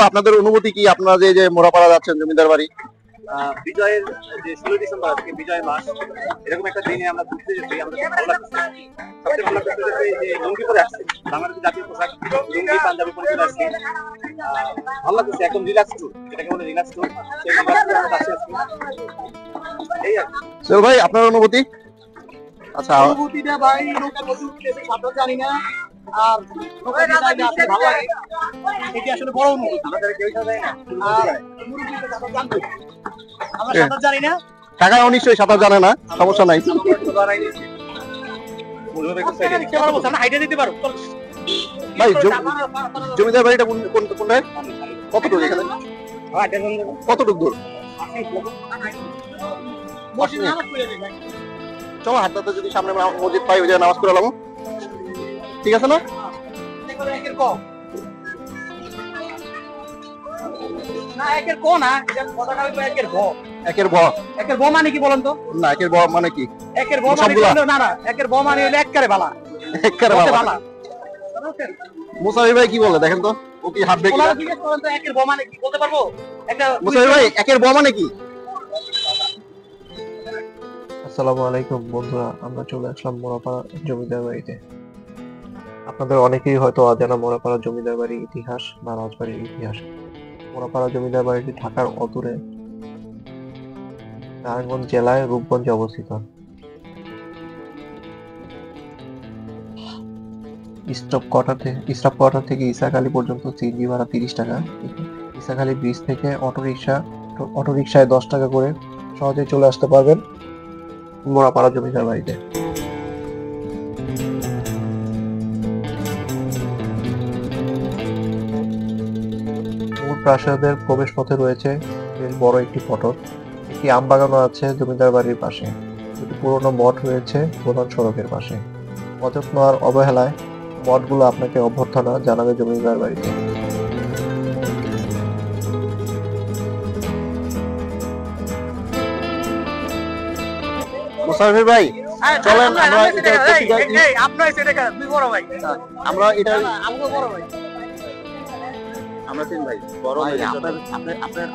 আপনাদের অনুভূতি কি? আপনারা যে মোরাপাড়া যাচ্ছেন জমিদার বাড়ি, বিজয়ের যে 16 ডিসেম্বর আজকে বিজয় মাস, এরকম একটা দিনে আমরা ঘুরতে যেতে আমাদের ভালো লাগছে। সবচেয়ে ভালো লাগছে যে লুঙ্গি পরে আসছে, বাংলাদেশের জাতীয় পোশাক লুঙ্গি পাঞ্জাবি পরে চলে আসছে। ভালো লাগছে, একদম রিল্যাক্স ট্যুর, যেটাকে বলে রিল্যাক্স ট্যুর, সেই রিল্যাক্স ট্যুরে আমরা যাচ্ছি আজকে। এই আর সোহেল ভাই আপনার অনুভূতি? আচ্ছা, অনুভূতিটা ভাই নৌকার মধ্যে উঠতেছে সাঁতার জানি না, আর নৌকার মধ্যে আসলে ভালো লাগে, এটি আসলে বড় অনুভূতি। আমাদের কেউ জানে না, আর মুরুব্বিরা সাঁতার জানতো, আমরা সাঁতার জানি না। কাকাও নিশ্চয়ই সাঁতার জানে না, সমস্যা নাই। ভাই জমিদার বাড়িটা কোনটায়, কতটুকু এখানে, কতটুকু দূর? চলো হাঁটতে যদি সামনে মসজিদ পাই ওই জায়গায় নামাজ পড়ে এলাম, ঠিক আছে না? একের ভ মানে কি বলেন তো? না, একের ভ মানে কি? একের ভ মানে না না, একের ভ মানে হলো এককারে বালা, এককারে বালা। মুসাফির ভাই কি বলে দেখেন তো, ও কি হাঁটবে কিনা? জিজ্ঞেস করেন তো একের ভ মানে কি, বলতে পারবো? একটা মুসাফির ভাই একের ভ মানে কি? আসসালামু আলাইকুম বন্ধুরা, আমরা চলে আসলাম মোরাপাড়া জমিদার বাড়িতে। আপনাদের অনেকেই হয়তো অজানা মোরাপাড়া জমিদার বাড়ির ইতিহাস বা রাজবাড়ির ইতিহাস। মোরাপাড়া জমিদার বাড়িটি ঢাকার অদূরে নারায়ণগঞ্জ জেলায় রূপগঞ্জে অবস্থিত। স্টপ কোয়ার্টার থেকে ইসাখালী পর্যন্ত সিএনজি ভাড়া 30 টাকা। ইসাখালী ব্রিজ থেকে অটোরিকশায় 10 টাকা করে সহজেই চলে আসতে পারবেন মোরাপাড়া জমিদার বাড়িতে। মূল প্রাসাদের প্রবেশ পথে রয়েছে বেশ বড় একটি ফটক, একটি আম বাগানও আছে জমিদার বাড়ির পাশে, দুটি পুরনো মঠ রয়েছে প্রধান সড়কের পাশে। অযত্ন আর অবহেলায় মঠগুলো আপনাকে অভ্যর্থনা জানাবে জমিদার বাড়িতে। মুসাফির ভাই চলেন আমরা আমরা তিন ভাই বড় ভাই,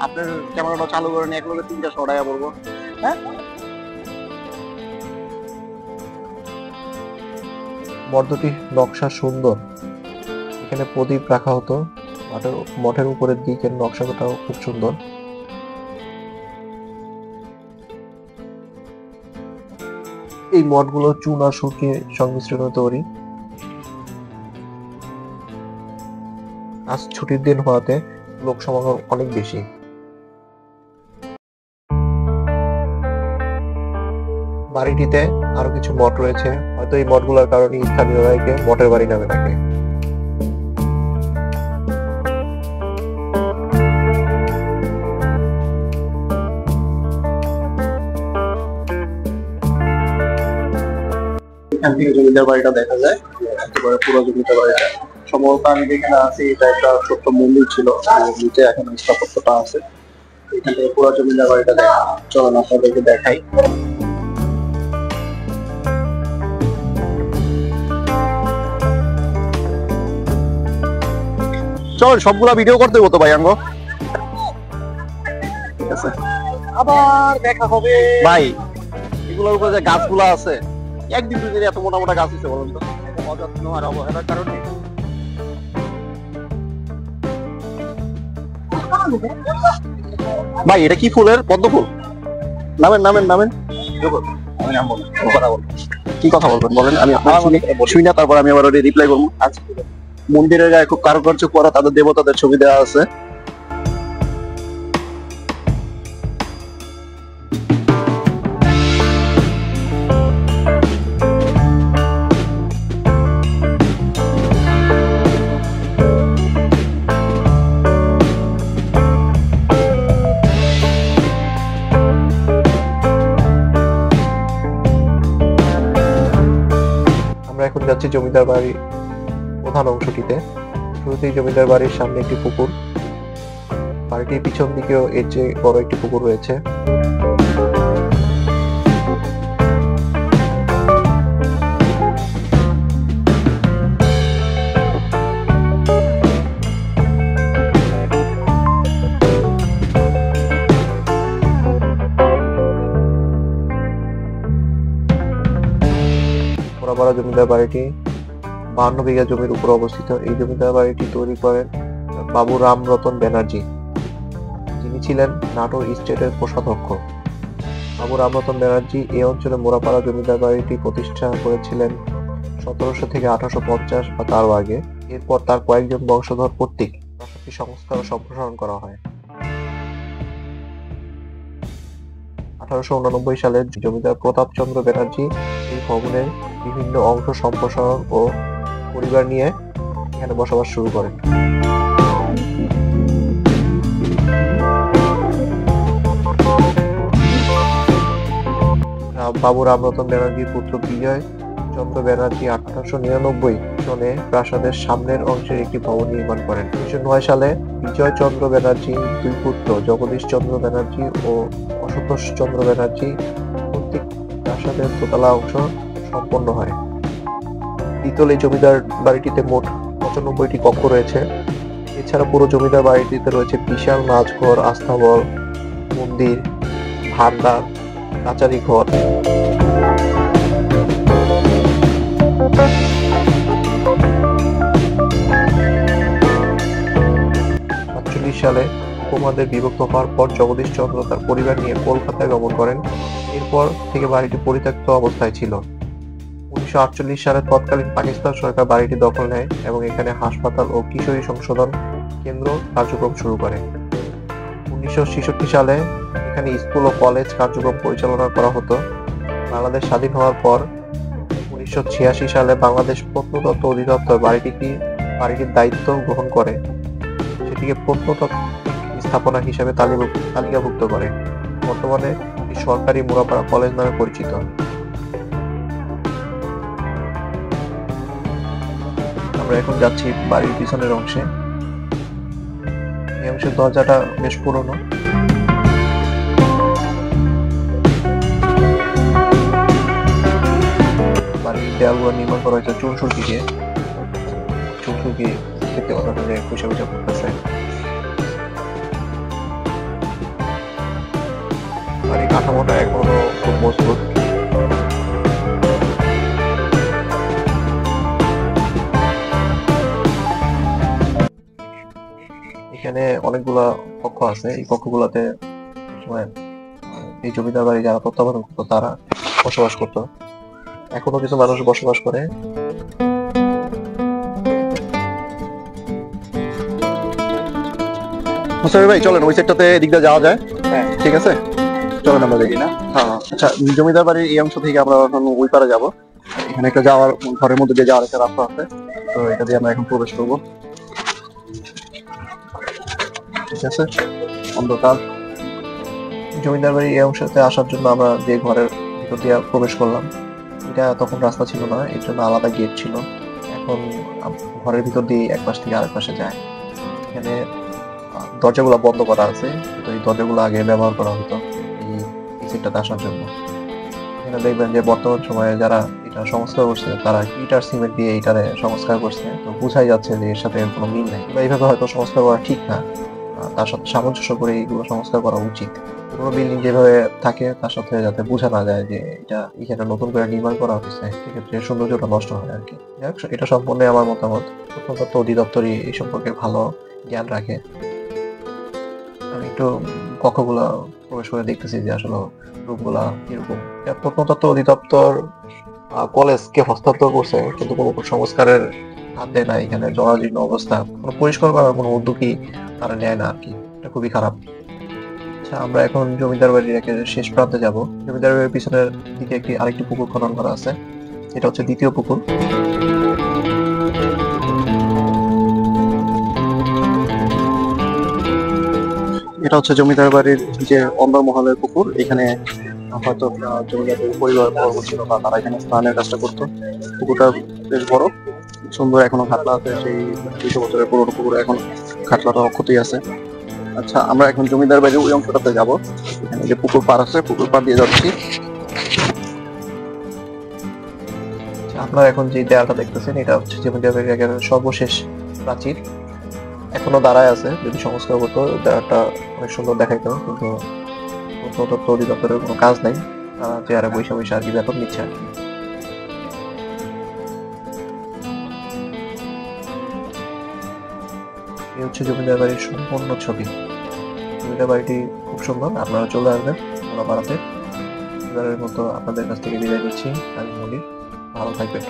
আপনার ক্যামেরাটা চালু করেন, এক লোকের 300 টাকা পড়বো। হ্যাঁ, মঠটি নকশা সুন্দর, এখানে প্রদীপ রাখা হতো, মঠের উপরের দিকের নকশাটাও খুব সুন্দর। এই মঠগুলো চুন আর সুরকির সংমিশ্রণে তৈরি। আজ ছুটির দিন হওয়াতে লোক সমাগম অনেক বেশি। বাড়িটিতে আরো কিছু মঠ রয়েছে, হয়তো এই মঠগুলোর কারণে স্থানীয়রা একে মঠের বাড়ি নামে ডাকে। এখান থেকে জমিদার বাড়িটা দেখা যায়, একেবারে পুরো জমিদার বাড়িটা। সম্ভবত আমি যেখানে আছি এটা একটা ছোট্ট মন্দির ছিল, নিচে এখন স্থাপত্যটা আছে। এখান থেকে পুরো জমিদার বাড়িটা দেখা, চলুন আপনাদেরকে দেখাই। চল সবগুলা ভিডিও করতে হতো ভাই আঙ্গ, ঠিক আছে? আবার দেখা হবে ভাই। এগুলোর উপরে যে গাছগুলো আছে, একদিন দুদিন এত মোটা মোটা গাছ হচ্ছে বলুন তো? অযত্ন আর অবহেলার কারণে। ভাই এটা কি ফুলের? পদ্ম ফুল? নামেন নামেন নামেন। কি কথা বলবেন বলেন, আমি শুনি না, তারপর আমি আবার রিপ্লাই করবো। আচ্ছা, মন্দিরের গায়ে খুব কারুকার্য করা তাদের দেবতাদের ছবি দেওয়া আছে। এখন যাচ্ছি জমিদার বাড়ির প্রধান অংশটিতে। শুরুতেই জমিদার বাড়ির সামনে একটি পুকুর, বাড়িটির পিছন দিকেও এর চেয়ে বড় একটি পুকুর রয়েছে। মোড়াপাড়া জমিদার বাড়িটি 52 বিঘা জমির উপর অবস্থিত। এই জমিদার বাড়িটি তৈরি করেন বাবু রামরতন ব্যানার্জি, যিনি ছিলেন নাটোর স্টেটের কোষাধ্যক্ষ। বাবু রামরতন ব্যানার্জি এই অঞ্চলে মোড়াপাড়া জমিদার বাড়িটি প্রতিষ্ঠা করেছিলেন 1700 থেকে 1850 বা তারও আগে। এরপর তার কয়েকজন বংশধর কর্তৃক প্রাসাদটি সংস্কার ও সম্প্রসারণ করা হয়। 1889 সালে জমিদার প্রতাপচন্দ্র ব্যানার্জি এই ভবনের বিভিন্ন অংশ সম্প্রসারণ ও পরিবার নিয়ে এখানে বসবাস শুরু করেন। বাবু রামরতন ব্যানার্জির পুত্র বিজয় চন্দ্র ব্যানার্জি 1899 সনে প্রাসাদের সামনের অংশের একটি ভবন নির্মাণ করেন। 1909 সালে বিজয় চন্দ্র ব্যানার্জি দুই পুত্র জগদীশ চন্দ্র ব্যানার্জি ও অশুতোষ চন্দ্র ব্যানার্জি কর্তৃক প্রাসাদের দোতলা অংশ সম্পন্ন হয়। দ্বিতল এই জমিদার বাড়িটিতে মোট 95টি কক্ষ রয়েছে। এছাড়া পুরো জমিদার বাড়িটিতে রয়েছে বিশাল নাচঘর, আস্তাবল, মন্দির, ভান্ডার, কাচারি ঘর। 1948 সালে উপমহাদেশ বিভক্ত হওয়ার পর জগদীশ চন্দ্র তার পরিবার নিয়ে কলকাতায় গমন করেন। এরপর থেকে বাড়িটি পরিত্যক্ত অবস্থায় ছিল। 1948 সালে তৎকালীন পাকিস্তান সরকার বাড়িটি দখল নেয় এবং এখানে হাসপাতাল ও কিশোরী সংশোধন কেন্দ্র কার্যক্রম শুরু করে। 1966 সালে এখানে স্কুল ও কলেজ কার্যক্রম পরিচালনা করা হতো। বাংলাদেশ স্বাধীন হওয়ার পর 1986 সালে বাংলাদেশ প্রত্নতত্ত্ব অধিদপ্তর বাড়িটির দায়িত্ব গ্রহণ করে সেটিকে প্রত্নতাত্ত্বিক স্থাপনা হিসেবে তালিকাভুক্ত করে। বর্তমানে এটি সরকারি মোড়াপাড়া কলেজ নামে পরিচিত। আমরা এখন যাচ্ছি বাড়ির পিছনের অংশে। এই অংশের দরজাটা বেশ পুরনো। বাড়ির দেয়ালগুলো নির্মাণ করা হয়েছে চুনসুরকি দিয়ে। চুনসুরকি দেখতে পাচ্ছেন যে কুচা কুচা করতেছে। বাড়ির কাঠামোটা এখনো খুব মজবুত। এখানে অনেকগুলা কক্ষ আছে। এই কক্ষগুলোতে এই জমিদার বাড়ি যারা তত্ত্বাবধান করতো তারা বসবাস করতো। এখনো কিছু মানুষ বসবাস করে। মুস্তাফি ভাই চলেন ওই সাইডটাতে এদিক দিয়ে যাওয়া যায়। হ্যাঁ ঠিক আছে, চলেন আমরা দেখি না। হ্যাঁ আচ্ছা, জমিদার বাড়ির এই অংশ থেকে আমরা এখন ওই পারে যাবো। এখানে একটা যাওয়ার, ঘরের মধ্যে দিয়ে যাওয়ার একটা রাস্তা আছে, তো এটা দিয়ে আমরা এখন প্রবেশ করবো। ঠিক আছে, অন্ধকার। জমিদার বাড়ির এই অংশতে আসার জন্য আমরা যে ঘরের ভিতর দিয়ে প্রবেশ করলাম, এটা তখন রাস্তা ছিল না, এর জন্য আলাদা গেট ছিল। এখন ঘরের ভিতর দিয়ে এক পাশ থেকে আরেক পাশে যায়। এখানে দরজাগুলো বন্ধ করা আছে, তো এই দরজাগুলো আগে ব্যবহার করা হতো এই সেটটাতে আসার জন্য। এখানে দেখবেন যে বর্তমান সময়ে যারা এটা সংস্কার করছে তারা ইটার সিমেন্ট দিয়ে এটারে সংস্কার করছে, তো বোঝাই যাচ্ছে যে এর সাথে কোনো মিল নেই বা এইভাবে হয়তো সংস্কার করা ঠিক না। তার সাথে সামঞ্জস্য করে এইগুলো সংস্কার করা উচিত। পুরো বিল্ডিং যেভাবে থাকে তার সাথে যাতে বোঝা না যায় যে এটা এখানে নতুন করে নির্মাণ করা হয়েছে, সেক্ষেত্রে সৌন্দর্যটা নষ্ট হয় আর কি। এটা সম্পূর্ণ আমার মতামত। প্রত্নতত্ত্ব অধিদপ্তরই এই সম্পর্কে ভালো জ্ঞান রাখে। আমি একটু কক্ষগুলা প্রবেশ করে দেখতেছি যে আসলে রূপগুলা কিরকম। প্রত্নতত্ত্ব অধিদপ্তর কলেজকে হস্তান্তর করছে, কিন্তু কোনো সংস্কারের হাত দেয় না। এখানে জরাজীর্ণ অবস্থা, কোনো পরিষ্কার করার কোনো উদ্যোগই তারা নেয় না আর কি। এটা খুবই খারাপ। আচ্ছা, আমরা এখন জমিদার বাড়ির একেবারে শেষ প্রান্তে যাব। জমিদার বাড়ির পিছনের দিকে আরেকটি পুকুর খনন করা আছে, এটা হচ্ছে দ্বিতীয় পুকুর। এটা হচ্ছে জমিদার বাড়ির যে অন্দরমহলের পুকুর। এখানে হয়তো জমিদারের পরিবার ছিল বা তারা এখানে স্নানের কাজটা করতো। পুকুরটা বেশ বড়, সুন্দর, এখনো খাটলা আছে। সেই 200 বছরের পুরোনো পুকুরে এখন খাটলাটা অক্ষতই আছে। আচ্ছা, আমরা এখন জমিদার বাড়ির ওই অংশটাতে যাবো। এখানে যে পুকুর পার আছে, পুকুর পার দিয়ে যাচ্ছি। আপনারা এখন যে দেয়ালটা দেখতেছেন এটা হচ্ছে জমিদার বাড়ির একেবারে সর্বশেষ প্রাচীর। এখনো দাঁড়ায় আছে, যদি সংস্কার করতো দেয়ালটা অনেক সুন্দর দেখাইতো, কিন্তু প্রত্নতত্ত্ব অধিদপ্তরের কোনো কাজ নাই। তারা চেয়ারে বৈশা বৈশা আর কি বেতন নিচ্ছে আর কি। এই হচ্ছে জমিদার বাড়ির সম্পূর্ণ ছবি। জমিদার বাড়িটি খুব সুন্দর, আপনারা চলে আসবেন মোলাপাড়াতে। এবারের মতো আপনাদের কাছ থেকে বিদায় নিচ্ছি, আমি মনির। ভালো থাকবেন।